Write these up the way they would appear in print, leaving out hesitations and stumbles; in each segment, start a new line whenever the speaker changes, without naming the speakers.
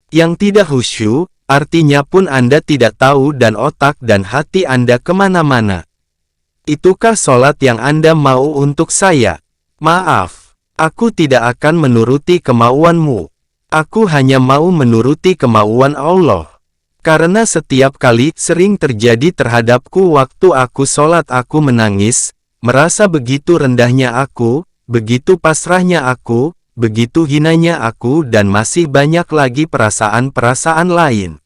Yang tidak khusyuk, artinya pun Anda tidak tahu dan otak dan hati Anda kemana-mana. Itukah sholat yang Anda mau untuk saya? Maaf, aku tidak akan menuruti kemauanmu. Aku hanya mau menuruti kemauan Allah. Karena setiap kali sering terjadi terhadapku waktu aku sholat aku menangis, merasa begitu rendahnya aku, begitu pasrahnya aku, begitu hinanya aku dan masih banyak lagi perasaan-perasaan lain.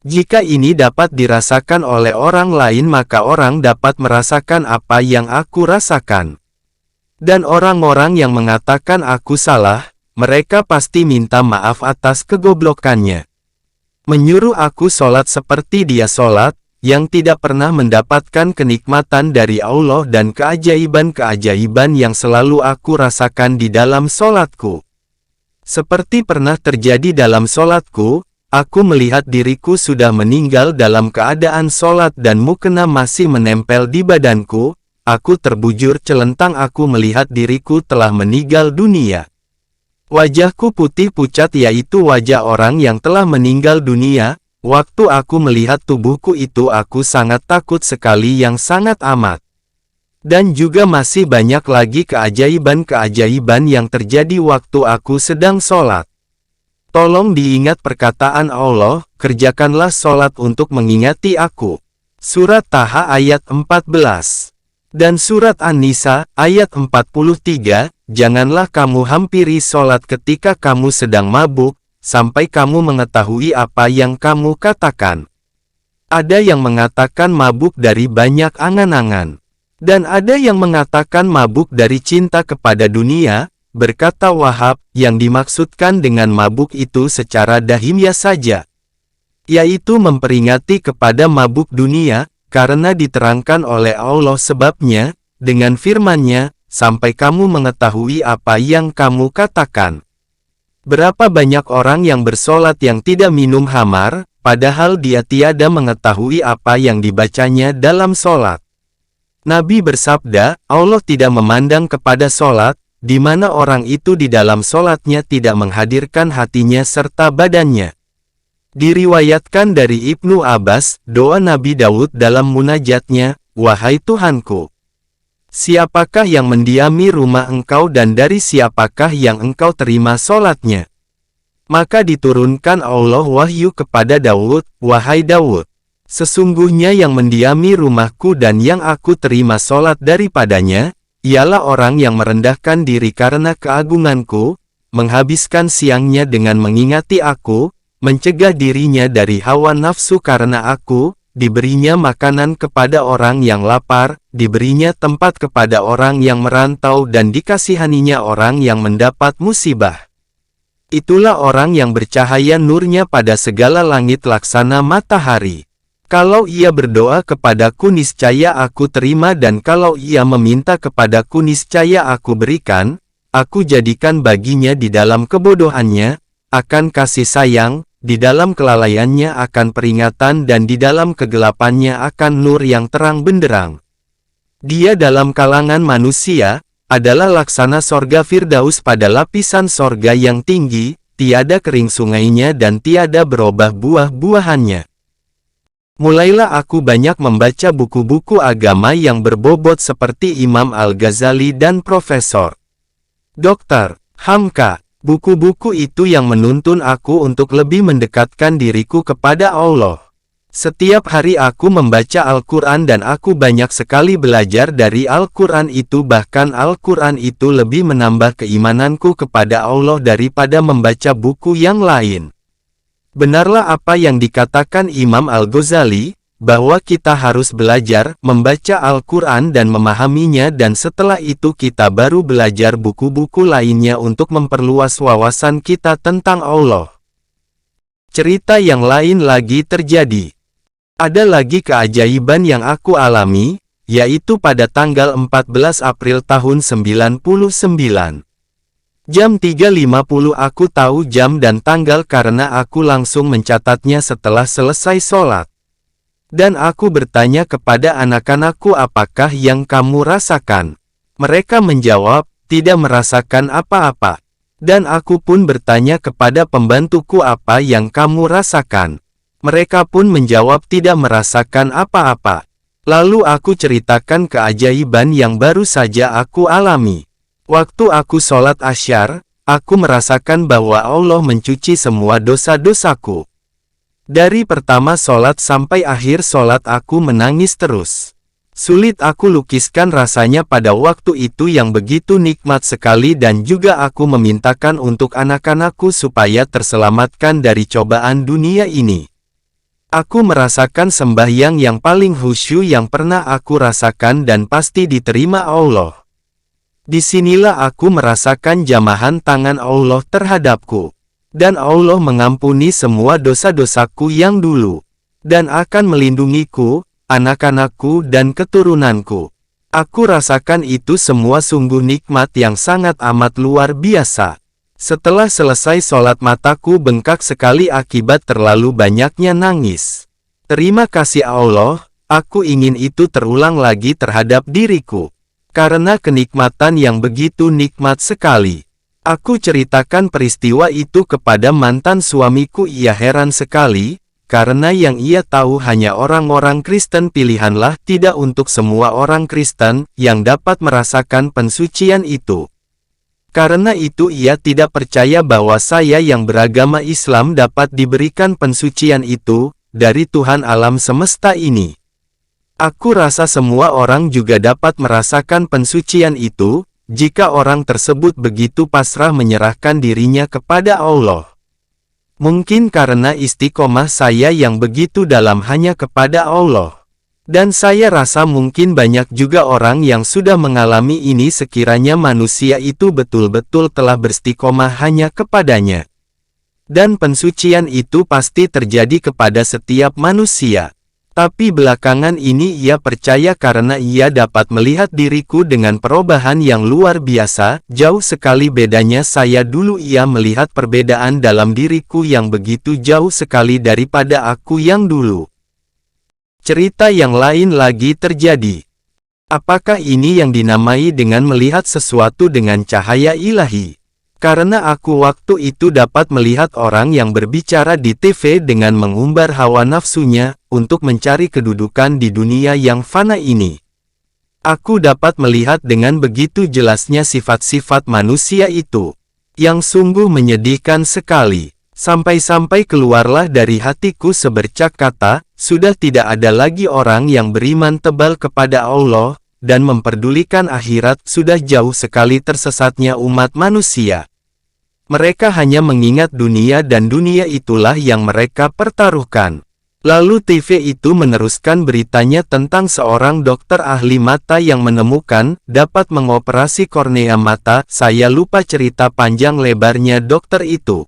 Jika ini dapat dirasakan oleh orang lain maka orang dapat merasakan apa yang aku rasakan. Dan orang-orang yang mengatakan aku salah, mereka pasti minta maaf atas kegoblokannya. Menyuruh aku sholat seperti dia sholat, yang tidak pernah mendapatkan kenikmatan dari Allah dan keajaiban-keajaiban yang selalu aku rasakan di dalam sholatku. Seperti pernah terjadi dalam sholatku, aku melihat diriku sudah meninggal dalam keadaan sholat dan mukena masih menempel di badanku, aku terbujur celentang aku melihat diriku telah meninggal dunia. Wajahku putih pucat yaitu wajah orang yang telah meninggal dunia. Waktu aku melihat tubuhku itu aku sangat takut sekali yang sangat amat. Dan juga masih banyak lagi keajaiban-keajaiban yang terjadi waktu aku sedang sholat. Tolong diingat perkataan Allah, kerjakanlah sholat untuk mengingati aku. Surat Taha ayat 14. Dan surat An-Nisa ayat 43, janganlah kamu hampiri sholat ketika kamu sedang mabuk, sampai kamu mengetahui apa yang kamu katakan. Ada yang mengatakan mabuk dari banyak angan-angan. Dan ada yang mengatakan mabuk dari cinta kepada dunia, berkata Wahab, yang dimaksudkan dengan mabuk itu secara dahimya saja. Yaitu memperingati kepada mabuk dunia, karena diterangkan oleh Allah sebabnya, dengan firman-Nya, sampai kamu mengetahui apa yang kamu katakan. Berapa banyak orang yang bersolat yang tidak minum khamar, padahal dia tiada mengetahui apa yang dibacanya dalam solat. Nabi bersabda, Allah tidak memandang kepada solat, di mana orang itu di dalam solatnya tidak menghadirkan hatinya serta badannya. Diriwayatkan dari Ibnu Abbas, doa Nabi Daud dalam munajatnya, wahai Tuhanku, siapakah yang mendiami rumah engkau dan dari siapakah yang engkau terima solatnya? Maka diturunkan Allah wahyu kepada Daud, wahai Daud, sesungguhnya yang mendiami rumahku dan yang aku terima solat daripadanya, ialah orang yang merendahkan diri karena keagunganku, menghabiskan siangnya dengan mengingati aku, mencegah dirinya dari hawa nafsu karena aku, diberinya makanan kepada orang yang lapar, diberinya tempat kepada orang yang merantau dan dikasihaninya orang yang mendapat musibah. Itulah orang yang bercahaya nurnya pada segala langit laksana matahari. Kalau ia berdoa kepadaku niscaya aku terima dan kalau ia meminta kepadaku niscaya aku berikan, aku jadikan baginya di dalam kebodohannya, akan kasih sayang, di dalam kelalaiannya akan peringatan dan di dalam kegelapannya akan nur yang terang benderang. Dia dalam kalangan manusia, adalah laksana sorga Firdaus pada lapisan sorga yang tinggi, tiada kering sungainya dan tiada berubah buah-buahannya. Mulailah aku banyak membaca buku-buku agama yang berbobot seperti Imam Al-Ghazali dan Profesor Dr. Hamka. Buku-buku itu yang menuntun aku untuk lebih mendekatkan diriku kepada Allah. Setiap hari aku membaca Al-Quran dan aku banyak sekali belajar dari Al-Quran itu, bahkan Al-Quran itu lebih menambah keimananku kepada Allah daripada membaca buku yang lain. Benarlah apa yang dikatakan Imam Al-Ghazali, bahwa kita harus belajar membaca Al-Quran dan memahaminya dan setelah itu kita baru belajar buku-buku lainnya untuk memperluas wawasan kita tentang Allah. Cerita yang lain lagi terjadi. Ada lagi keajaiban yang aku alami, yaitu pada tanggal 14 April tahun 99. Jam 3.50 aku tahu jam dan tanggal karena aku langsung mencatatnya setelah selesai sholat. Dan aku bertanya kepada anak-anakku apakah yang kamu rasakan? Mereka menjawab, tidak merasakan apa-apa. Dan aku pun bertanya kepada pembantuku apa yang kamu rasakan. Mereka pun menjawab tidak merasakan apa-apa. Lalu aku ceritakan keajaiban yang baru saja aku alami. Waktu aku sholat asyar, aku merasakan bahwa Allah mencuci semua dosa-dosaku. Dari pertama sholat sampai akhir sholat aku menangis terus. Sulit aku lukiskan rasanya pada waktu itu yang begitu nikmat sekali dan juga aku memintakan untuk anak-anakku supaya terselamatkan dari cobaan dunia ini. Aku merasakan sembahyang yang paling khusyuk yang pernah aku rasakan dan pasti diterima Allah. Disinilah aku merasakan jamahan tangan Allah terhadapku. Dan Allah mengampuni semua dosa-dosaku yang dulu. Dan akan melindungiku, anak-anakku dan keturunanku. Aku rasakan itu semua sungguh nikmat yang sangat amat luar biasa. Setelah selesai sholat mataku bengkak sekali akibat terlalu banyaknya nangis. Terima kasih Allah, aku ingin itu terulang lagi terhadap diriku. Karena kenikmatan yang begitu nikmat sekali. Aku ceritakan peristiwa itu kepada mantan suamiku. Ia heran sekali. Karena yang ia tahu hanya orang-orang Kristen pilihanlah tidak untuk semua orang Kristen yang dapat merasakan pensucian itu. Karena itu ia tidak percaya bahwa saya yang beragama Islam dapat diberikan pensucian itu dari Tuhan alam semesta ini. Aku rasa semua orang juga dapat merasakan pensucian itu jika orang tersebut begitu pasrah menyerahkan dirinya kepada Allah. Mungkin karena istiqomah saya yang begitu dalam hanya kepada Allah. Dan saya rasa mungkin banyak juga orang yang sudah mengalami ini sekiranya manusia itu betul-betul telah beristiqomah hanya kepadanya. Dan pensucian itu pasti terjadi kepada setiap manusia. Tapi belakangan ini ia percaya karena ia dapat melihat diriku dengan perubahan yang luar biasa, jauh sekali bedanya saya dulu. Ia melihat perbedaan dalam diriku yang begitu jauh sekali daripada aku yang dulu. Cerita yang lain lagi terjadi. Apakah ini yang dinamai dengan melihat sesuatu dengan cahaya ilahi? Karena aku waktu itu dapat melihat orang yang berbicara di TV dengan mengumbar hawa nafsunya, untuk mencari kedudukan di dunia yang fana ini. Aku dapat melihat dengan begitu jelasnya sifat-sifat manusia itu, yang sungguh menyedihkan sekali. Sampai-sampai keluarlah dari hatiku sebercak kata, sudah tidak ada lagi orang yang beriman tebal kepada Allah, dan memperdulikan akhirat. Sudah jauh sekali tersesatnya umat manusia. Mereka hanya mengingat dunia dan dunia itulah yang mereka pertaruhkan. Lalu TV itu meneruskan beritanya tentang seorang dokter ahli mata yang menemukan dapat mengoperasi kornea mata. Saya lupa cerita panjang lebarnya dokter itu.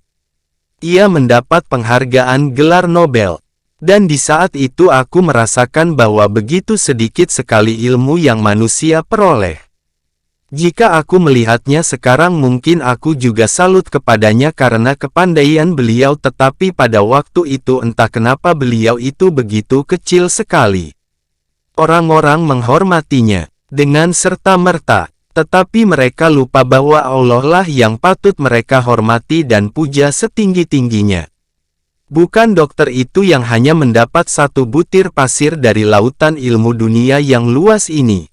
Ia mendapat penghargaan gelar Nobel. Dan di saat itu aku merasakan bahwa begitu sedikit sekali ilmu yang manusia peroleh. Jika aku melihatnya sekarang mungkin aku juga salut kepadanya karena kepandaian beliau, tetapi pada waktu itu entah kenapa beliau itu begitu kecil sekali. Orang-orang menghormatinya dengan serta-merta, tetapi mereka lupa bahwa Allah lah yang patut mereka hormati dan puja setinggi-tingginya. Bukan dokter itu yang hanya mendapat satu butir pasir dari lautan ilmu dunia yang luas ini.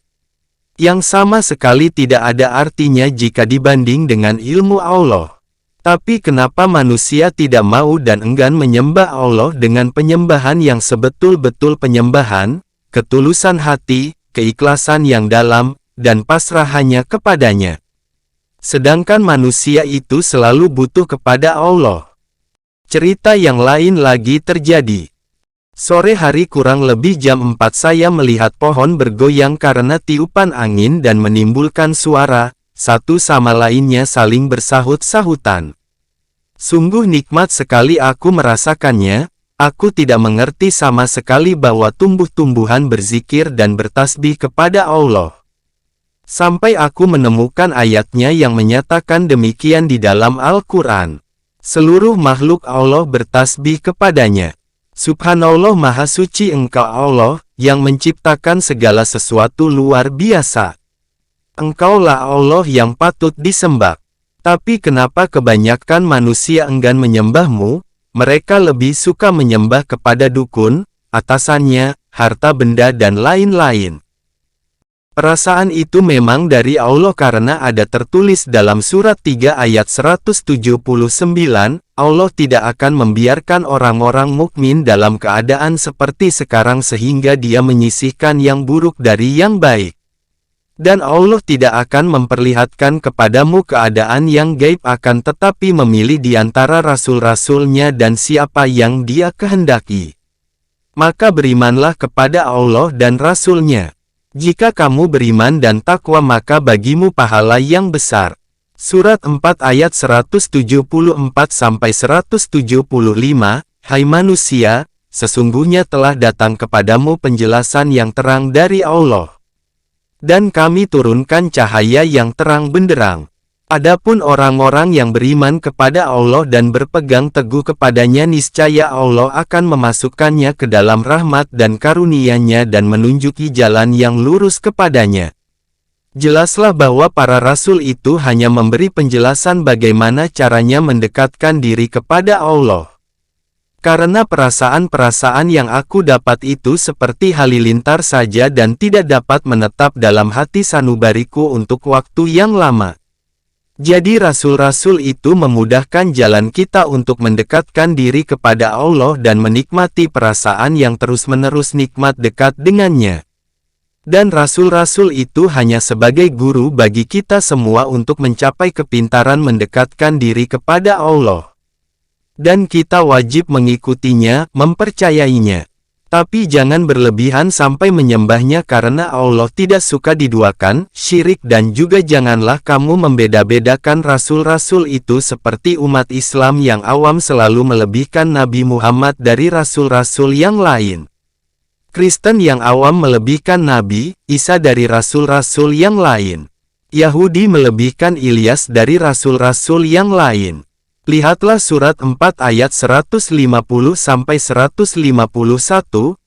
Yang sama sekali tidak ada artinya jika dibanding dengan ilmu Allah. Tapi kenapa manusia tidak mau dan enggan menyembah Allah dengan penyembahan yang sebetul-betul penyembahan, ketulusan hati, keikhlasan yang dalam, dan pasrah hanya kepadanya. Sedangkan manusia itu selalu butuh kepada Allah. Cerita yang lain lagi terjadi. Sore hari kurang lebih jam 4 saya melihat pohon bergoyang karena tiupan angin dan menimbulkan suara, satu sama lainnya saling bersahut-sahutan. Sungguh nikmat sekali aku merasakannya, aku tidak mengerti sama sekali bahwa tumbuh-tumbuhan berzikir dan bertasbih kepada Allah. Sampai aku menemukan ayatnya yang menyatakan demikian di dalam Al-Quran. Seluruh makhluk Allah bertasbih kepadanya. Subhanallah, Maha Suci Engkau Allah, yang menciptakan segala sesuatu luar biasa. Engkaulah Allah yang patut disembah. Tapi kenapa kebanyakan manusia enggan menyembahmu? Mereka lebih suka menyembah kepada dukun, atasannya, harta benda dan lain-lain. Perasaan itu memang dari Allah karena ada tertulis dalam surat 3 ayat 179, Allah tidak akan membiarkan orang-orang mukmin dalam keadaan seperti sekarang sehingga Dia menyisihkan yang buruk dari yang baik. Dan Allah tidak akan memperlihatkan kepadamu keadaan yang gaib akan tetapi memilih di antara rasul-rasulnya dan siapa yang Dia kehendaki. Maka berimanlah kepada Allah dan Rasul-Nya. Jika kamu beriman dan takwa maka bagimu pahala yang besar. Surat 4 ayat 174-175, Hai manusia, sesungguhnya telah datang kepadamu penjelasan yang terang dari Allah. Dan kami turunkan cahaya yang terang benderang. Adapun orang-orang yang beriman kepada Allah dan berpegang teguh kepadanya niscaya Allah akan memasukkannya ke dalam rahmat dan karunia-Nya dan menunjuki jalan yang lurus kepadanya. Jelaslah bahwa para rasul itu hanya memberi penjelasan bagaimana caranya mendekatkan diri kepada Allah. Karena perasaan-perasaan yang aku dapat itu seperti halilintar saja dan tidak dapat menetap dalam hati sanubariku untuk waktu yang lama. Jadi rasul-rasul itu memudahkan jalan kita untuk mendekatkan diri kepada Allah dan menikmati perasaan yang terus-menerus nikmat dekat dengannya. Dan rasul-rasul itu hanya sebagai guru bagi kita semua untuk mencapai kepintaran mendekatkan diri kepada Allah. Dan kita wajib mengikutinya, mempercayainya. Tapi jangan berlebihan sampai menyembahnya karena Allah tidak suka diduakan, syirik dan juga janganlah kamu membeda-bedakan rasul-rasul itu seperti umat Islam yang awam selalu melebihkan Nabi Muhammad dari rasul-rasul yang lain. Kristen yang awam melebihkan Nabi Isa dari rasul-rasul yang lain. Yahudi melebihkan Ilyas dari rasul-rasul yang lain. Lihatlah surat 4 ayat 150-151,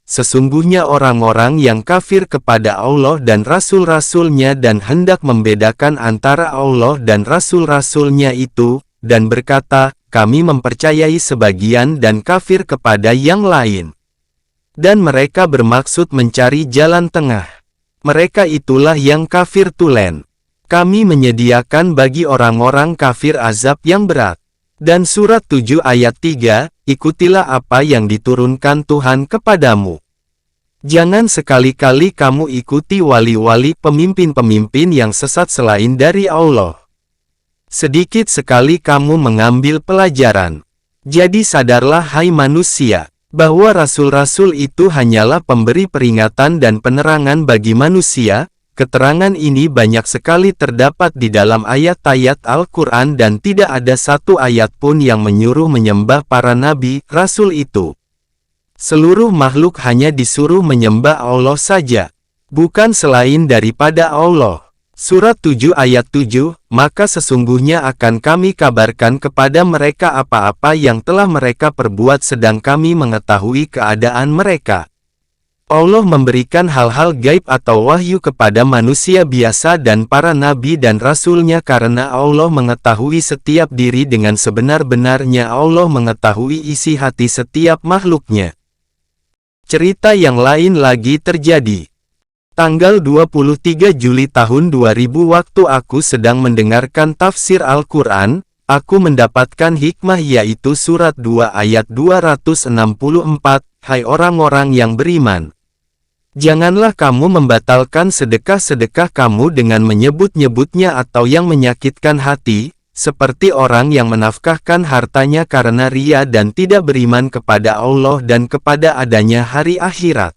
sesungguhnya orang-orang yang kafir kepada Allah dan Rasul-Rasul-Nya dan hendak membedakan antara Allah dan Rasul-Rasul-Nya itu, dan berkata, kami mempercayai sebagian dan kafir kepada yang lain. Dan mereka bermaksud mencari jalan tengah. Mereka itulah yang kafir tulen. Kami menyediakan bagi orang-orang kafir azab yang berat. Dan surat 7 ayat 3, ikutilah apa yang diturunkan Tuhan kepadamu. Jangan sekali-kali kamu ikuti wali-wali pemimpin-pemimpin yang sesat selain dari Allah. Sedikit sekali kamu mengambil pelajaran. Jadi sadarlah hai manusia, bahwa rasul-rasul itu hanyalah pemberi peringatan dan penerangan bagi manusia. Keterangan ini banyak sekali terdapat di dalam ayat-ayat Al-Quran dan tidak ada satu ayat pun yang menyuruh menyembah para nabi, rasul itu. Seluruh makhluk hanya disuruh menyembah Allah saja, bukan selain daripada Allah. Surat 7 ayat 7, maka sesungguhnya akan kami kabarkan kepada mereka apa-apa yang telah mereka perbuat sedang kami mengetahui keadaan mereka. Allah memberikan hal-hal gaib atau wahyu kepada manusia biasa dan para nabi dan rasulnya karena Allah mengetahui setiap diri dengan sebenar-benarnya. Allah mengetahui isi hati setiap makhluknya. Cerita yang lain lagi terjadi. Tanggal 23 Juli tahun 2000 waktu aku sedang mendengarkan tafsir Al-Quran, aku mendapatkan hikmah yaitu surat 2 ayat 264, Hai orang-orang yang beriman. Janganlah kamu membatalkan sedekah-sedekah kamu dengan menyebut-nyebutnya atau yang menyakitkan hati, seperti orang yang menafkahkan hartanya karena ria dan tidak beriman kepada Allah dan kepada adanya hari akhirat.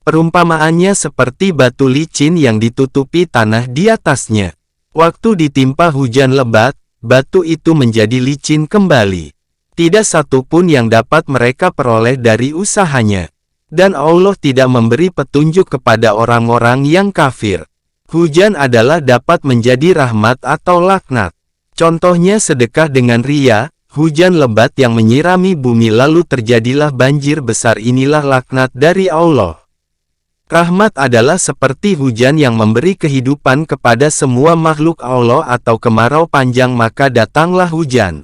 Perumpamaannya seperti batu licin yang ditutupi tanah di atasnya. Waktu ditimpa hujan lebat, batu itu menjadi licin kembali. Tidak satu pun yang dapat mereka peroleh dari usahanya. Dan Allah tidak memberi petunjuk kepada orang-orang yang kafir. Hujan adalah dapat menjadi rahmat atau laknat. Contohnya sedekah dengan ria, hujan lebat yang menyirami bumi lalu terjadilah banjir besar inilah laknat dari Allah. Rahmat adalah seperti hujan yang memberi kehidupan kepada semua makhluk Allah atau kemarau panjang maka datanglah hujan.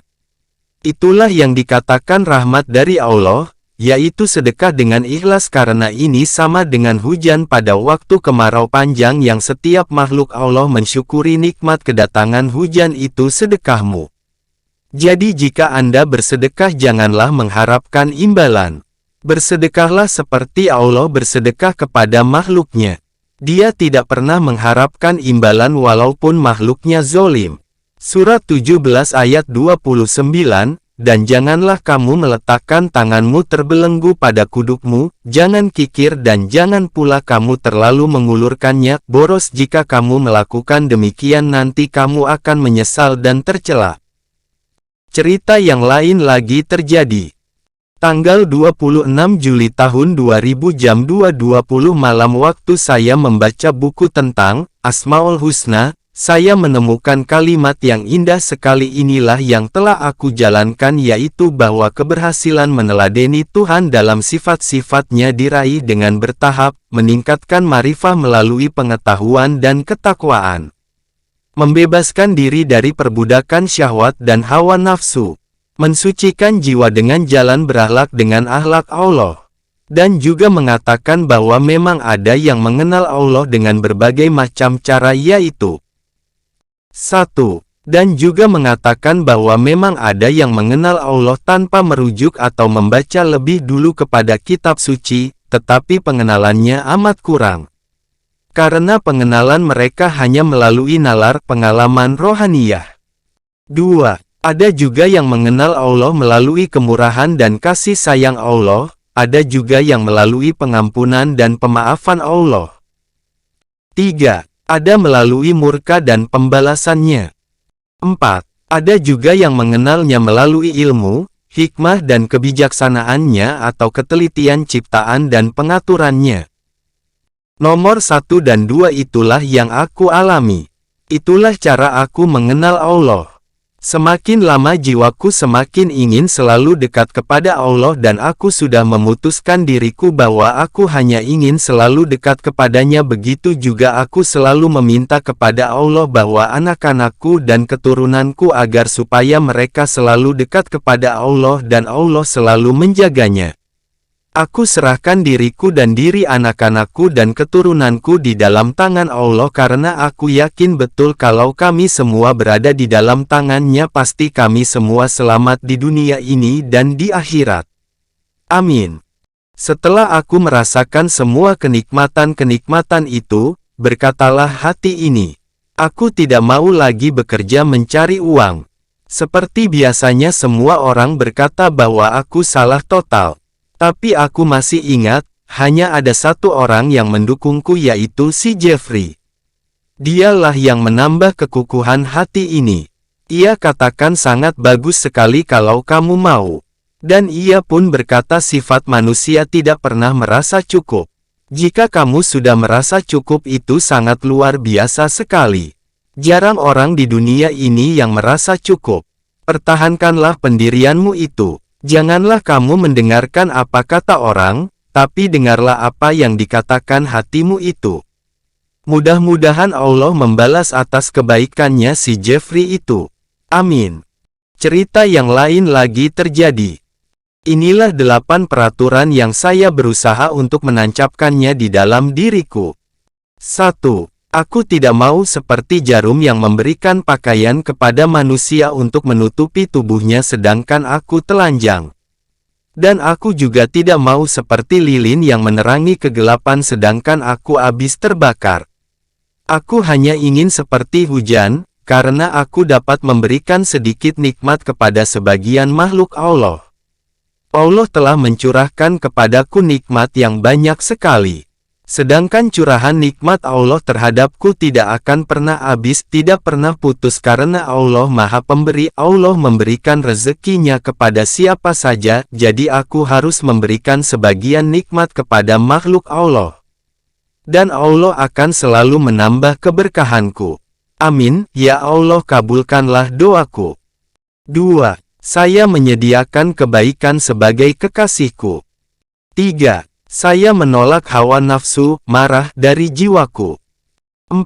Itulah yang dikatakan rahmat dari Allah, yaitu sedekah dengan ikhlas karena ini sama dengan hujan pada waktu kemarau panjang yang setiap makhluk Allah mensyukuri nikmat kedatangan hujan itu sedekahmu. Jadi jika Anda bersedekah janganlah mengharapkan imbalan. Bersedekahlah seperti Allah bersedekah kepada makhluknya. Dia tidak pernah mengharapkan imbalan walaupun makhluknya zolim. Surat 17 ayat 29, dan janganlah kamu meletakkan tanganmu terbelenggu pada kudukmu, jangan kikir dan jangan pula kamu terlalu mengulurkannya, boros jika kamu melakukan demikian nanti kamu akan menyesal dan tercela. Cerita yang lain lagi terjadi. Tanggal 26 Juli tahun 2000 jam 2.20 malam waktu saya membaca buku tentang Asmaul Husna, saya menemukan kalimat yang indah sekali inilah yang telah aku jalankan yaitu bahwa keberhasilan meneladeni Tuhan dalam sifat-sifatnya diraih dengan bertahap, meningkatkan marifah melalui pengetahuan dan ketakwaan. Membebaskan diri dari perbudakan syahwat dan hawa nafsu. Mensucikan jiwa dengan jalan berakhlak dengan akhlak Allah. Dan juga mengatakan bahwa memang ada yang mengenal Allah dengan berbagai macam cara yaitu 1. Dan juga mengatakan bahwa memang ada yang mengenal Allah tanpa merujuk atau membaca lebih dulu kepada kitab suci, tetapi pengenalannya amat kurang. Karena pengenalan mereka hanya melalui nalar pengalaman rohaniyah. 2. Ada juga yang mengenal Allah melalui kemurahan dan kasih sayang Allah, ada juga yang melalui pengampunan dan pemaafan Allah. 3. Ada melalui murka dan pembalasannya. 4. Ada juga yang mengenalnya melalui ilmu, hikmah dan kebijaksanaannya atau ketelitian ciptaan dan pengaturannya. Nomor 1 dan 2 itulah yang aku alami. Itulah cara aku mengenal Allah. Semakin lama jiwaku semakin ingin selalu dekat kepada Allah dan aku sudah memutuskan diriku bahwa aku hanya ingin selalu dekat kepadanya begitu juga aku selalu meminta kepada Allah bahwa anak-anakku dan keturunanku agar supaya mereka selalu dekat kepada Allah dan Allah selalu menjaganya. Aku serahkan diriku dan diri anak-anakku dan keturunanku di dalam tangan Allah karena aku yakin betul kalau kami semua berada di dalam tangannya pasti kami semua selamat di dunia ini dan di akhirat. Amin. Setelah aku merasakan semua kenikmatan-kenikmatan itu, berkatalah hati ini, aku tidak mau lagi bekerja mencari uang. Seperti biasanya semua orang berkata bahwa aku salah total. Tapi aku masih ingat, hanya ada satu orang yang mendukungku yaitu si Jeffrey. Dialah yang menambah kekukuhan hati ini. Ia katakan sangat bagus sekali kalau kamu mau. Dan ia pun berkata sifat manusia tidak pernah merasa cukup. Jika kamu sudah merasa cukup itu sangat luar biasa sekali. Jarang orang di dunia ini yang merasa cukup. Pertahankanlah pendirianmu itu. Janganlah kamu mendengarkan apa kata orang, tapi dengarlah apa yang dikatakan hatimu itu. Mudah-mudahan Allah membalas atas kebaikannya si Jeffrey itu. Amin. Cerita yang lain lagi terjadi. Inilah 8 peraturan yang saya berusaha untuk menancapkannya di dalam diriku. 1. Aku tidak mau seperti jarum yang memberikan pakaian kepada manusia untuk menutupi tubuhnya sedangkan aku telanjang. Dan aku juga tidak mau seperti lilin yang menerangi kegelapan sedangkan aku habis terbakar. Aku hanya ingin seperti hujan, karena aku dapat memberikan sedikit nikmat kepada sebagian makhluk Allah. Allah telah mencurahkan kepadaku nikmat yang banyak sekali. Sedangkan curahan nikmat Allah terhadapku tidak akan pernah habis, tidak pernah putus karena Allah Maha Pemberi. Allah memberikan rezekinya kepada siapa saja, jadi aku harus memberikan sebagian nikmat kepada makhluk Allah. Dan Allah akan selalu menambah keberkahanku. Amin, ya Allah kabulkanlah doaku. 2. Saya menyediakan kebaikan sebagai kekasihku. 3. Saya menolak hawa nafsu, marah dari jiwaku. 4.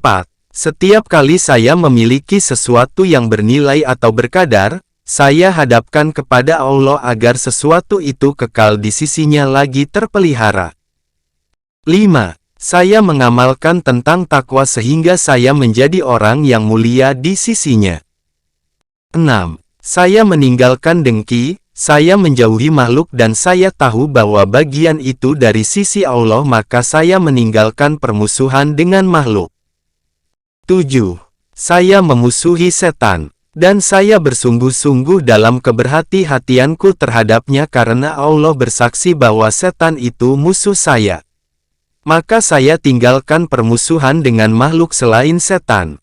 Setiap kali saya memiliki sesuatu yang bernilai atau berkadar, saya hadapkan kepada Allah agar sesuatu itu kekal di sisinya lagi terpelihara. 5. Saya mengamalkan tentang takwa sehingga saya menjadi orang yang mulia di sisinya. 6. Saya meninggalkan dengki, saya menjauhi makhluk dan saya tahu bahwa bagian itu dari sisi Allah maka saya meninggalkan permusuhan dengan makhluk. 7. Saya memusuhi setan, dan saya bersungguh-sungguh dalam keberhati-hatianku terhadapnya karena Allah bersaksi bahwa setan itu musuh saya. Maka saya tinggalkan permusuhan dengan makhluk selain setan.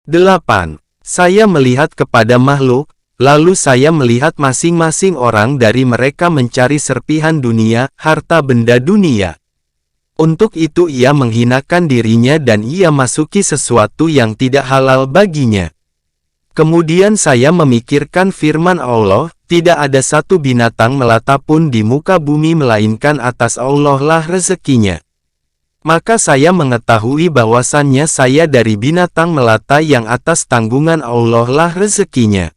8. Saya melihat kepada makhluk, lalu saya melihat masing-masing orang dari mereka mencari serpihan dunia, harta benda dunia. Untuk itu ia menghinakan dirinya dan ia masuki sesuatu yang tidak halal baginya. Kemudian saya memikirkan firman Allah, tidak ada satu binatang melata pun di muka bumi melainkan atas Allah lah rezekinya. Maka saya mengetahui bahwasannya saya dari binatang melata yang atas tanggungan Allah lah rezekinya.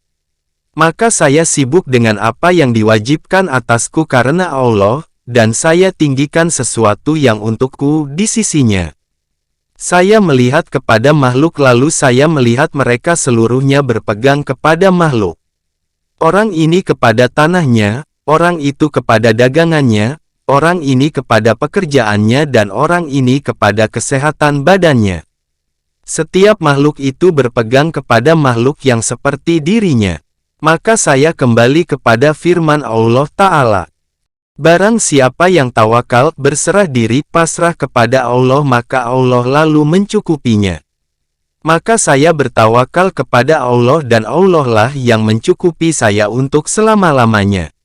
Maka saya sibuk dengan apa yang diwajibkan atasku karena Allah, dan saya tinggikan sesuatu yang untukku di sisinya. Saya melihat kepada makhluk lalu saya melihat mereka seluruhnya berpegang kepada makhluk. Orang ini kepada tanahnya, orang itu kepada dagangannya, orang ini kepada pekerjaannya dan orang ini kepada kesehatan badannya. Setiap makhluk itu berpegang kepada makhluk yang seperti dirinya. Maka saya kembali kepada firman Allah Ta'ala. Barang siapa yang tawakal, berserah diri, pasrah kepada Allah maka Allah lalu mencukupinya. Maka saya bertawakal kepada Allah dan Allah lah yang mencukupi saya untuk selama-lamanya.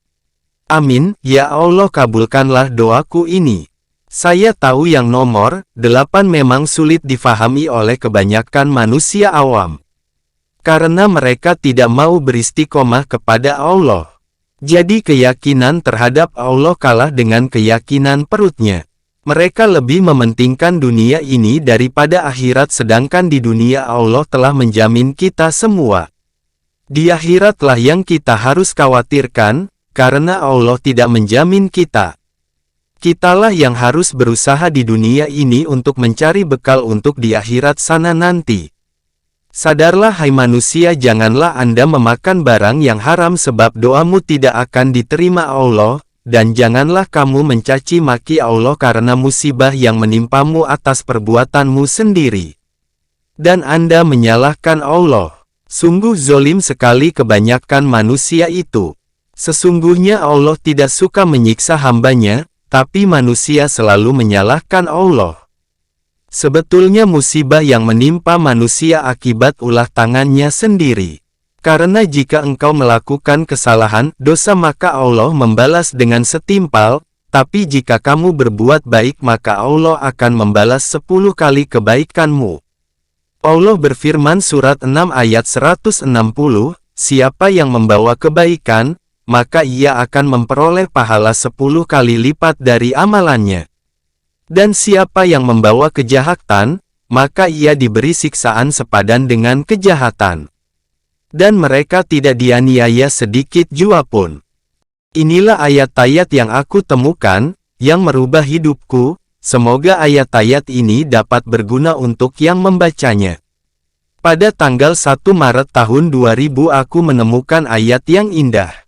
Amin, ya Allah kabulkanlah doaku ini. Saya tahu yang nomor 8 memang sulit difahami oleh kebanyakan manusia awam. Karena mereka tidak mau beristiqomah kepada Allah. Jadi keyakinan terhadap Allah kalah dengan keyakinan perutnya. Mereka lebih mementingkan dunia ini daripada akhirat sedangkan di dunia Allah telah menjamin kita semua. Di akhiratlah yang kita harus khawatirkan, karena Allah tidak menjamin kita. Kitalah yang harus berusaha di dunia ini untuk mencari bekal untuk di akhirat sana nanti. Sadarlah hai manusia janganlah Anda memakan barang yang haram sebab doamu tidak akan diterima Allah, dan janganlah kamu mencaci maki Allah karena musibah yang menimpamu atas perbuatanmu sendiri. Dan Anda menyalahkan Allah. Sungguh zolim sekali kebanyakan manusia itu. Sesungguhnya Allah tidak suka menyiksa hambanya, tapi manusia selalu menyalahkan Allah. Sebetulnya musibah yang menimpa manusia akibat ulah tangannya sendiri. Karena jika engkau melakukan kesalahan, dosa maka Allah membalas dengan setimpal, tapi jika kamu berbuat baik maka Allah akan membalas 10 kali kebaikanmu. Allah berfirman surat 6 ayat 160, siapa yang membawa kebaikan, maka ia akan memperoleh pahala 10 kali lipat dari amalannya. Dan siapa yang membawa kejahatan, maka ia diberi siksaan sepadan dengan kejahatan. Dan mereka tidak dianiaya sedikit jua pun. Inilah ayat-ayat yang aku temukan, yang merubah hidupku, semoga ayat-ayat ini dapat berguna untuk yang membacanya. Pada tanggal 1 Maret tahun 2000 aku menemukan ayat yang indah.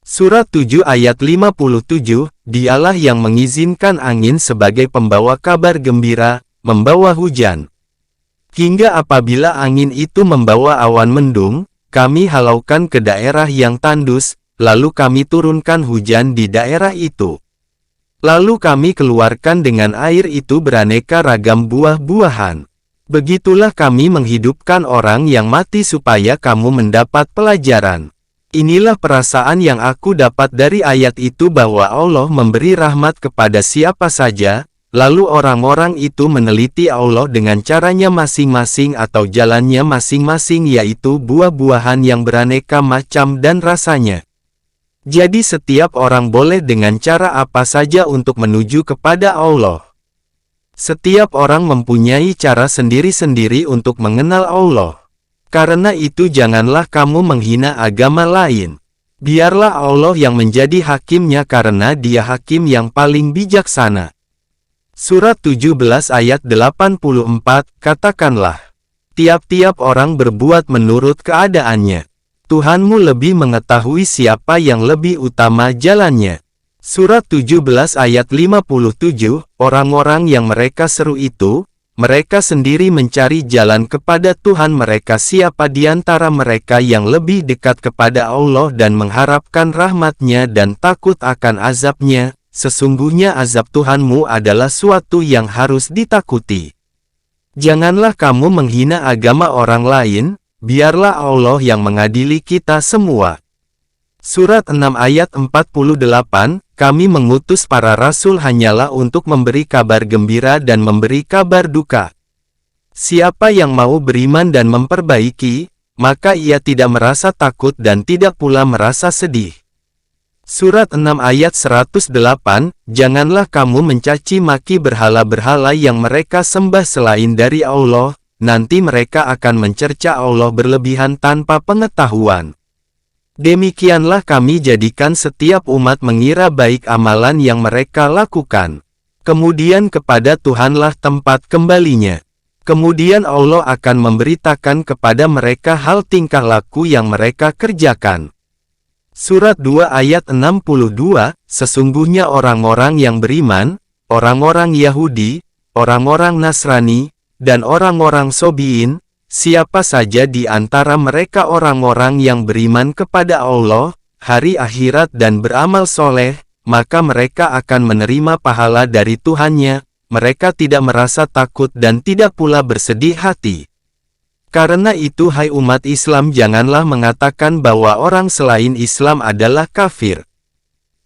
Surat 7 ayat 57, Dialah yang mengizinkan angin sebagai pembawa kabar gembira, membawa hujan. Hingga apabila angin itu membawa awan mendung, kami halaukan ke daerah yang tandus, lalu kami turunkan hujan di daerah itu. Lalu kami keluarkan dengan air itu beraneka ragam buah-buahan. Begitulah kami menghidupkan orang yang mati supaya kamu mendapat pelajaran. Inilah perasaan yang aku dapat dari ayat itu bahwa Allah memberi rahmat kepada siapa saja, lalu orang-orang itu meneliti Allah dengan caranya masing-masing atau jalannya masing-masing yaitu buah-buahan yang beraneka macam dan rasanya. Jadi setiap orang boleh dengan cara apa saja untuk menuju kepada Allah. Setiap orang mempunyai cara sendiri-sendiri untuk mengenal Allah. Karena itu janganlah kamu menghina agama lain. Biarlah Allah yang menjadi hakimnya karena Dia hakim yang paling bijaksana. Surat 17 ayat 84, katakanlah, tiap-tiap orang berbuat menurut keadaannya. Tuhanmu lebih mengetahui siapa yang lebih utama jalannya. Surat 17 ayat 57, orang-orang yang mereka seru itu, mereka sendiri mencari jalan kepada Tuhan mereka. Siapa di antara mereka yang lebih dekat kepada Allah dan mengharapkan rahmat-Nya dan takut akan azab-Nya, sesungguhnya azab Tuhanmu adalah suatu yang harus ditakuti. Janganlah kamu menghina agama orang lain, biarlah Allah yang mengadili kita semua. Surat 6 ayat 48, kami mengutus para rasul hanyalah untuk memberi kabar gembira dan memberi kabar duka. Siapa yang mau beriman dan memperbaiki, maka ia tidak merasa takut dan tidak pula merasa sedih. Surat 6 ayat 108, janganlah kamu mencaci maki berhala-berhala yang mereka sembah selain dari Allah, nanti mereka akan mencerca Allah berlebihan tanpa pengetahuan. Demikianlah kami jadikan setiap umat mengira baik amalan yang mereka lakukan. Kemudian kepada Tuhanlah tempat kembalinya. Kemudian Allah akan memberitakan kepada mereka hal tingkah laku yang mereka kerjakan. Surat 2 ayat 62, sesungguhnya orang-orang yang beriman, orang-orang Yahudi, orang-orang Nasrani, dan orang-orang Sobiin, siapa saja di antara mereka orang-orang yang beriman kepada Allah, hari akhirat dan beramal soleh, maka mereka akan menerima pahala dari Tuhannya, mereka tidak merasa takut dan tidak pula bersedih hati. Karena itu hai umat Islam janganlah mengatakan bahwa orang selain Islam adalah kafir.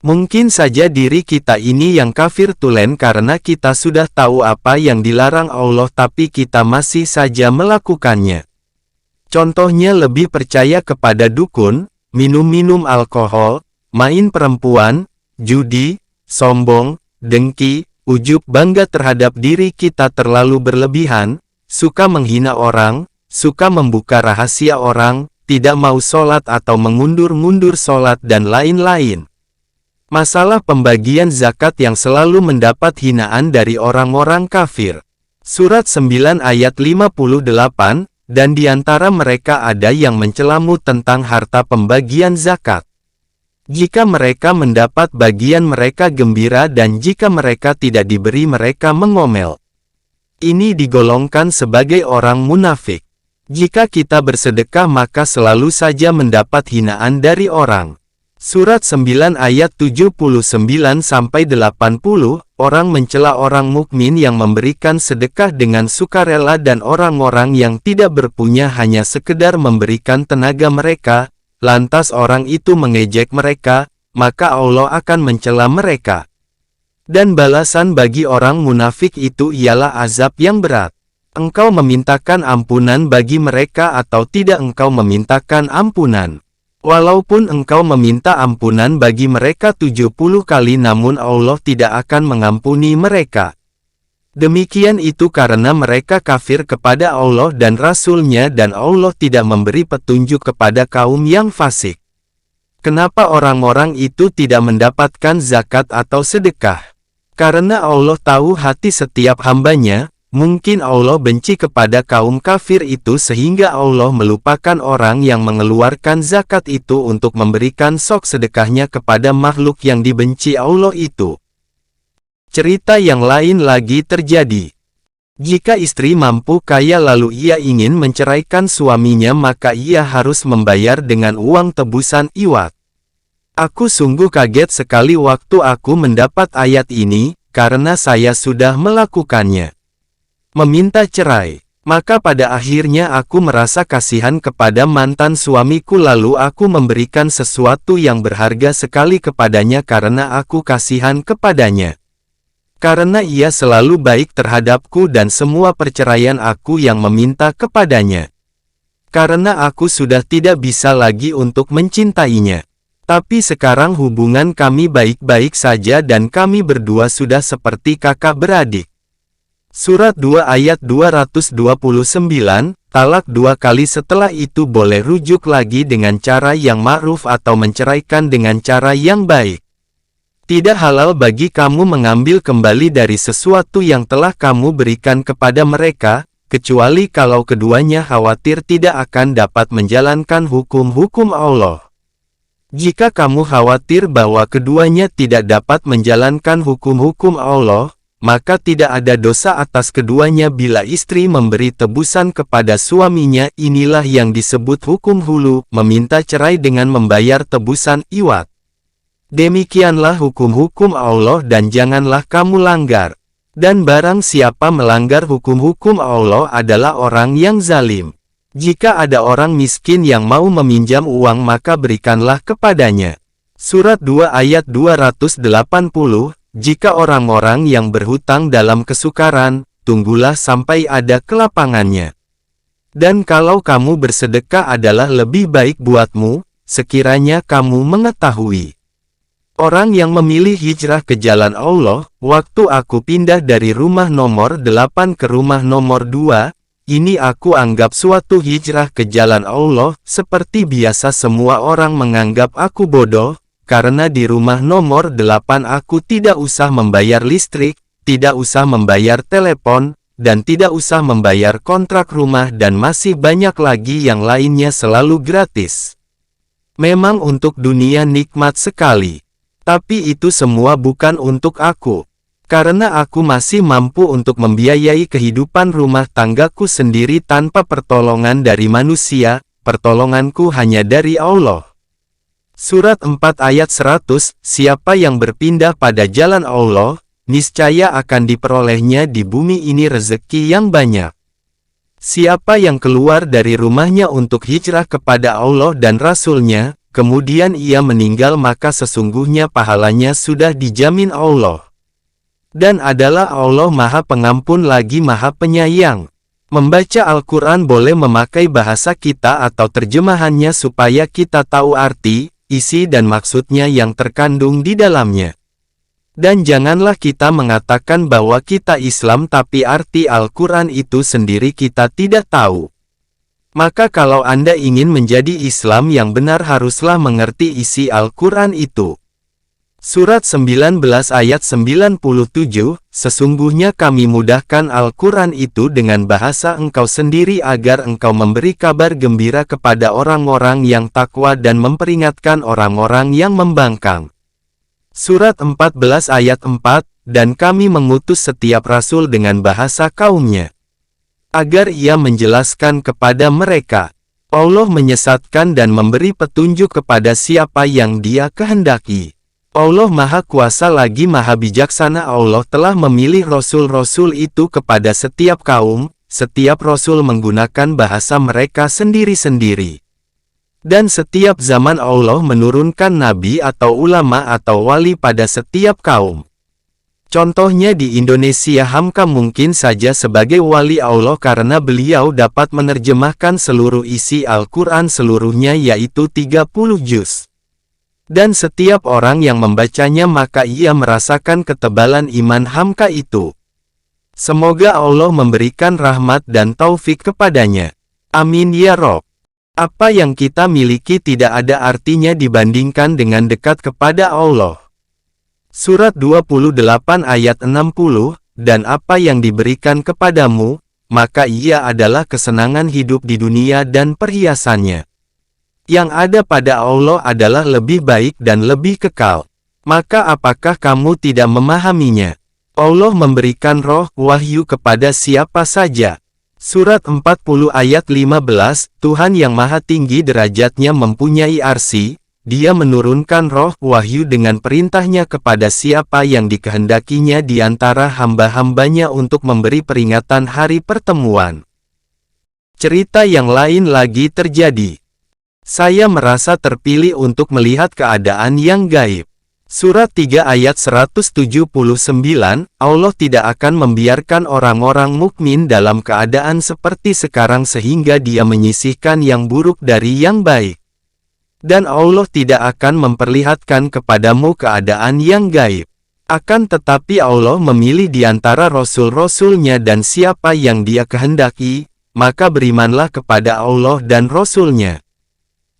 Mungkin saja diri kita ini yang kafir tulen karena kita sudah tahu apa yang dilarang Allah tapi kita masih saja melakukannya. Contohnya lebih percaya kepada dukun, minum-minum alkohol, main perempuan, judi, sombong, dengki, ujub bangga terhadap diri kita terlalu berlebihan, suka menghina orang, suka membuka rahasia orang, tidak mau sholat atau mengundur-ngundur sholat dan lain-lain. Masalah pembagian zakat yang selalu mendapat hinaan dari orang-orang kafir. Surat 9 ayat 58, dan di antara mereka ada yang mencelamu tentang harta pembagian zakat. Jika mereka mendapat bagian mereka gembira dan jika mereka tidak diberi mereka mengomel. Ini digolongkan sebagai orang munafik. Jika kita bersedekah maka selalu saja mendapat hinaan dari orang. Surat 9 ayat 79-80, orang mencela orang mukmin yang memberikan sedekah dengan sukarela dan orang-orang yang tidak berpunya hanya sekedar memberikan tenaga mereka, lantas orang itu mengejek mereka, maka Allah akan mencela mereka. Dan balasan bagi orang munafik itu ialah azab yang berat. Engkau memintakan ampunan bagi mereka atau tidak engkau memintakan ampunan. Walaupun engkau meminta ampunan bagi mereka 70 kali namun Allah tidak akan mengampuni mereka. Demikian itu karena mereka kafir kepada Allah dan Rasul-Nya dan Allah tidak memberi petunjuk kepada kaum yang fasik. Kenapa orang-orang itu tidak mendapatkan zakat atau sedekah? Karena Allah tahu hati setiap hamba-Nya. Mungkin Allah benci kepada kaum kafir itu sehingga Allah melupakan orang yang mengeluarkan zakat itu untuk memberikan sok sedekahnya kepada makhluk yang dibenci Allah itu. Cerita yang lain lagi terjadi. Jika istri mampu kaya lalu ia ingin menceraikan suaminya maka ia harus membayar dengan uang tebusan iwat. Aku sungguh kaget sekali waktu aku mendapat ayat ini, karena saya sudah melakukannya. Meminta cerai. Maka pada akhirnya aku merasa kasihan kepada mantan suamiku lalu aku memberikan sesuatu yang berharga sekali kepadanya karena aku kasihan kepadanya. Karena ia selalu baik terhadapku dan semua perceraian aku yang meminta kepadanya. Karena aku sudah tidak bisa lagi untuk mencintainya. Tapi sekarang hubungan kami baik-baik saja dan kami berdua sudah seperti kakak beradik. Surat 2 ayat 229, talak 2 kali setelah itu boleh rujuk lagi dengan cara yang ma'ruf atau menceraikan dengan cara yang baik. Tidak halal bagi kamu mengambil kembali dari sesuatu yang telah kamu berikan kepada mereka, kecuali kalau keduanya khawatir tidak akan dapat menjalankan hukum-hukum Allah. Jika kamu khawatir bahwa keduanya tidak dapat menjalankan hukum-hukum Allah, maka tidak ada dosa atas keduanya bila istri memberi tebusan kepada suaminya. Inilah yang disebut hukum hulu, meminta cerai dengan membayar tebusan iwat. Demikianlah hukum-hukum Allah dan janganlah kamu langgar. Dan barang siapa melanggar hukum-hukum Allah adalah orang yang zalim. Jika ada orang miskin yang mau meminjam uang maka berikanlah kepadanya. Surat 2 ayat 280, jika orang-orang yang berhutang dalam kesukaran, tunggulah sampai ada kelapangannya. Dan kalau kamu bersedekah adalah lebih baik buatmu, sekiranya kamu mengetahui. Orang yang memilih hijrah ke jalan Allah, waktu aku pindah dari rumah nomor 8 ke rumah nomor 2, ini aku anggap suatu hijrah ke jalan Allah. Seperti biasa semua orang menganggap aku bodoh, karena di rumah nomor 8 aku tidak usah membayar listrik, tidak usah membayar telepon, dan tidak usah membayar kontrak rumah dan masih banyak lagi yang lainnya selalu gratis. Memang untuk dunia nikmat sekali. Tapi itu semua bukan untuk aku. Karena aku masih mampu untuk membiayai kehidupan rumah tanggaku sendiri tanpa pertolongan dari manusia, pertolonganku hanya dari Allah. Surat 4 ayat 100, siapa yang berpindah pada jalan Allah, niscaya akan diperolehnya di bumi ini rezeki yang banyak. Siapa yang keluar dari rumahnya untuk hijrah kepada Allah dan Rasul-Nya, kemudian ia meninggal maka sesungguhnya pahalanya sudah dijamin Allah. Dan adalah Allah Maha Pengampun lagi Maha Penyayang. Membaca Al-Quran boleh memakai bahasa kita atau terjemahannya supaya kita tahu arti, isi dan maksudnya yang terkandung di dalamnya. Dan janganlah kita mengatakan bahwa kita Islam tapi arti Al-Quran itu sendiri kita tidak tahu. Maka kalau Anda ingin menjadi Islam yang benar haruslah mengerti isi Al-Quran itu. Surat 19 ayat 97, sesungguhnya kami mudahkan Al-Quran itu dengan bahasa engkau sendiri agar engkau memberi kabar gembira kepada orang-orang yang takwa dan memperingatkan orang-orang yang membangkang. Surat 14 ayat 4, dan kami mengutus setiap rasul dengan bahasa kaumnya, agar ia menjelaskan kepada mereka. Allah menyesatkan dan memberi petunjuk kepada siapa yang Dia kehendaki. Allah Maha Kuasa lagi Maha Bijaksana. Allah telah memilih Rasul-Rasul itu kepada setiap kaum, setiap Rasul menggunakan bahasa mereka sendiri-sendiri. Dan setiap zaman Allah menurunkan Nabi atau ulama atau wali pada setiap kaum. Contohnya di Indonesia Hamka mungkin saja sebagai wali Allah karena beliau dapat menerjemahkan seluruh isi Al-Quran seluruhnya yaitu 30 juz. Dan setiap orang yang membacanya maka ia merasakan ketebalan iman Hamka itu. Semoga Allah memberikan rahmat dan taufik kepadanya. Amin ya Rob. Apa yang kita miliki tidak ada artinya dibandingkan dengan dekat kepada Allah. Surat 28 ayat 60, dan apa yang diberikan kepadamu, maka ia adalah kesenangan hidup di dunia dan perhiasannya. Yang ada pada Allah adalah lebih baik dan lebih kekal. Maka apakah kamu tidak memahaminya? Allah memberikan roh wahyu kepada siapa saja. Surat 40 ayat 15, Tuhan yang maha tinggi derajatnya mempunyai arsy, Dia menurunkan roh wahyu dengan perintahnya kepada siapa yang dikehendakinya di antara hamba-hambanya untuk memberi peringatan hari pertemuan. Cerita yang lain lagi terjadi. Saya merasa terpilih untuk melihat keadaan yang gaib. Surat 3 ayat 179, Allah tidak akan membiarkan orang-orang mukmin dalam keadaan seperti sekarang sehingga Dia menyisihkan yang buruk dari yang baik. Dan Allah tidak akan memperlihatkan kepadamu keadaan yang gaib. Akan tetapi Allah memilih di antara Rasul-Rasulnya dan siapa yang Dia kehendaki, maka berimanlah kepada Allah dan Rasul-Nya.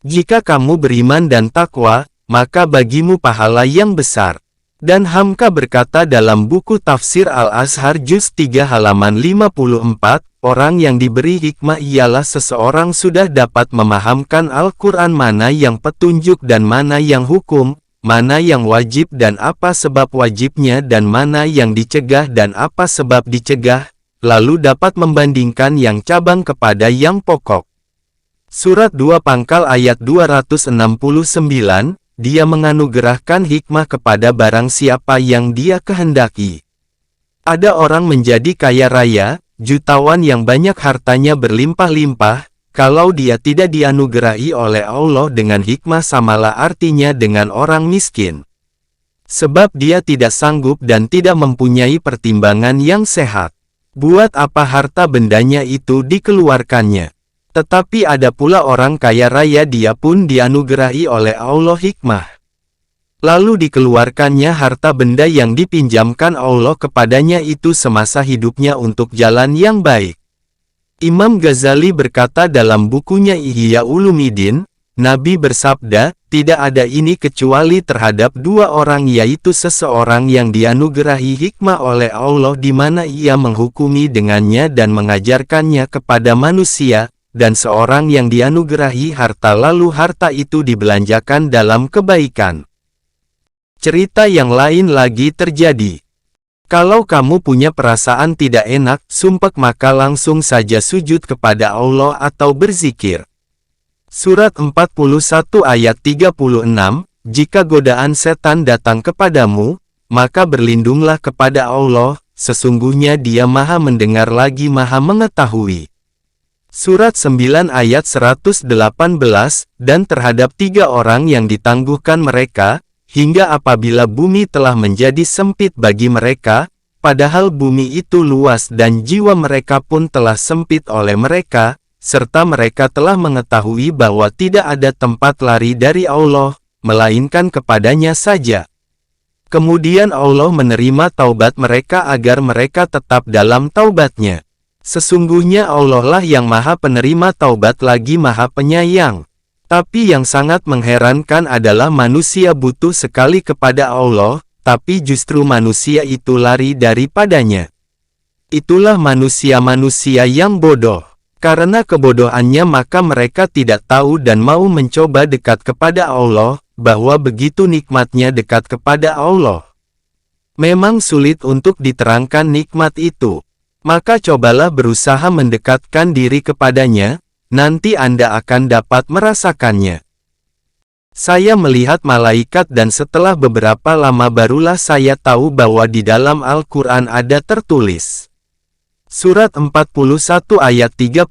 Jika kamu beriman dan takwa, maka bagimu pahala yang besar. Dan Hamka berkata dalam buku Tafsir Al-Azhar Juz 3 halaman 54, orang yang diberi hikmah ialah seseorang sudah dapat memahamkan Al-Quran mana yang petunjuk dan mana yang hukum, mana yang wajib dan apa sebab wajibnya dan mana yang dicegah dan apa sebab dicegah, lalu dapat membandingkan yang cabang kepada yang pokok. Surat 2 pangkal ayat 269, Dia menganugerahkan hikmah kepada barang siapa yang Dia kehendaki. Ada orang menjadi kaya raya, jutawan yang banyak hartanya berlimpah-limpah, kalau dia tidak dianugerahi oleh Allah dengan hikmah samalah artinya dengan orang miskin. Sebab dia tidak sanggup dan tidak mempunyai pertimbangan yang sehat. Buat apa harta bendanya itu dikeluarkannya? Tetapi ada pula orang kaya raya dia pun dianugerahi oleh Allah hikmah. Lalu dikeluarkannya harta benda yang dipinjamkan Allah kepadanya itu semasa hidupnya untuk jalan yang baik. Imam Ghazali berkata dalam bukunya Ihya Ulumuddin, Nabi bersabda, tidak ada ini kecuali terhadap dua orang yaitu seseorang yang dianugerahi hikmah oleh Allah di mana ia menghukumi dengannya dan mengajarkannya kepada manusia, dan seorang yang dianugerahi harta lalu harta itu dibelanjakan dalam kebaikan. Cerita yang lain lagi terjadi. Kalau kamu punya perasaan tidak enak, sumpek maka langsung saja sujud kepada Allah atau berzikir. Surat 41 ayat 36, jika godaan setan datang kepadamu, maka berlindunglah kepada Allah, sesungguhnya Dia Maha mendengar lagi Maha mengetahui. Surat 9 ayat 118, dan terhadap 3 orang yang ditangguhkan mereka, hingga apabila bumi telah menjadi sempit bagi mereka, padahal bumi itu luas dan jiwa mereka pun telah sempit oleh mereka, serta mereka telah mengetahui bahwa tidak ada tempat lari dari Allah, melainkan kepadanya saja. Kemudian Allah menerima taubat mereka agar mereka tetap dalam taubatnya. Sesungguhnya Allah lah yang Maha Penerima Taubat lagi Maha Penyayang. Tapi yang sangat mengherankan adalah manusia butuh sekali kepada Allah, tapi justru manusia itu lari daripadanya. Itulah manusia-manusia yang bodoh. Karena kebodohannya maka mereka tidak tahu dan mau mencoba dekat kepada Allah, bahwa begitu nikmatnya dekat kepada Allah. Memang sulit untuk diterangkan nikmat itu. Maka cobalah berusaha mendekatkan diri kepadanya, nanti Anda akan dapat merasakannya. Saya melihat malaikat dan setelah beberapa lama barulah saya tahu bahwa di dalam Al-Quran ada tertulis. Surat 41 ayat 30,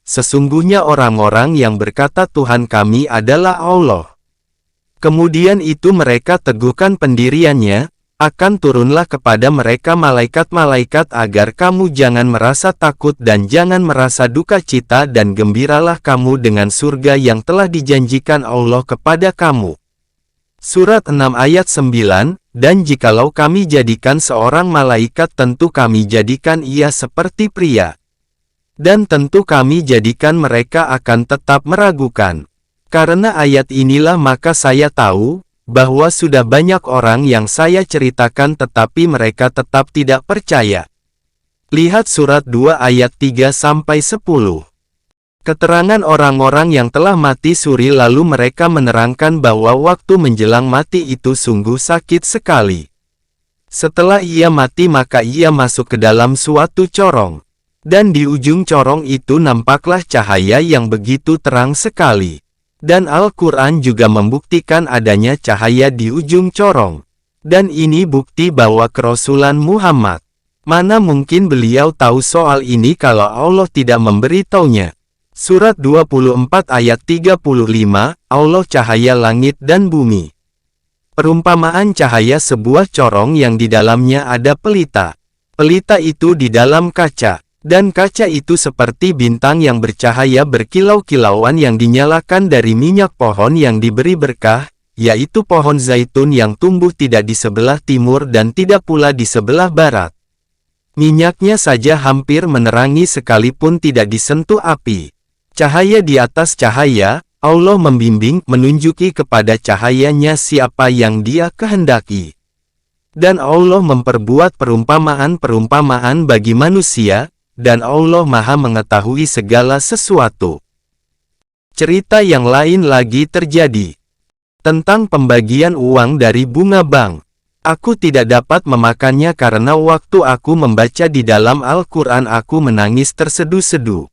sesungguhnya orang-orang yang berkata Tuhan kami adalah Allah. Kemudian itu mereka teguhkan pendiriannya, akan turunlah kepada mereka malaikat-malaikat agar kamu jangan merasa takut dan jangan merasa duka cita dan gembiralah kamu dengan surga yang telah dijanjikan Allah kepada kamu. Surat 6 ayat 9, dan jikalau kami jadikan seorang malaikat tentu kami jadikan ia seperti pria. Dan tentu kami jadikan mereka akan tetap meragukan. Karena ayat inilah maka saya tahu, bahwa sudah banyak orang yang saya ceritakan tetapi mereka tetap tidak percaya. Lihat surat 2 ayat 3-10. Keterangan orang-orang yang telah mati suri lalu mereka menerangkan bahwa waktu menjelang mati itu sungguh sakit sekali. Setelah ia mati maka ia masuk ke dalam suatu corong. Dan di ujung corong itu nampaklah cahaya yang begitu terang sekali. Dan Al-Quran juga membuktikan adanya cahaya di ujung corong. Dan ini bukti bahwa kerasulan Muhammad. Mana mungkin beliau tahu soal ini kalau Allah tidak memberitahunya. Surat 24 ayat 35, Allah cahaya langit dan bumi. Perumpamaan cahaya sebuah corong yang di dalamnya ada pelita. Pelita itu di dalam kaca. Dan kaca itu seperti bintang yang bercahaya berkilau-kilauan yang dinyalakan dari minyak pohon yang diberi berkah, yaitu pohon zaitun yang tumbuh tidak di sebelah timur dan tidak pula di sebelah barat. Minyaknya saja hampir menerangi sekalipun tidak disentuh api. Cahaya di atas cahaya, Allah membimbing, menunjuki kepada cahayanya siapa yang Dia kehendaki. Dan Allah memperbuat perumpamaan-perumpamaan bagi manusia, dan Allah Maha mengetahui segala sesuatu. Cerita yang lain lagi terjadi. Tentang pembagian uang dari bunga bank. Aku tidak dapat memakannya karena waktu aku membaca di dalam Al-Quran aku menangis terseduh-seduh.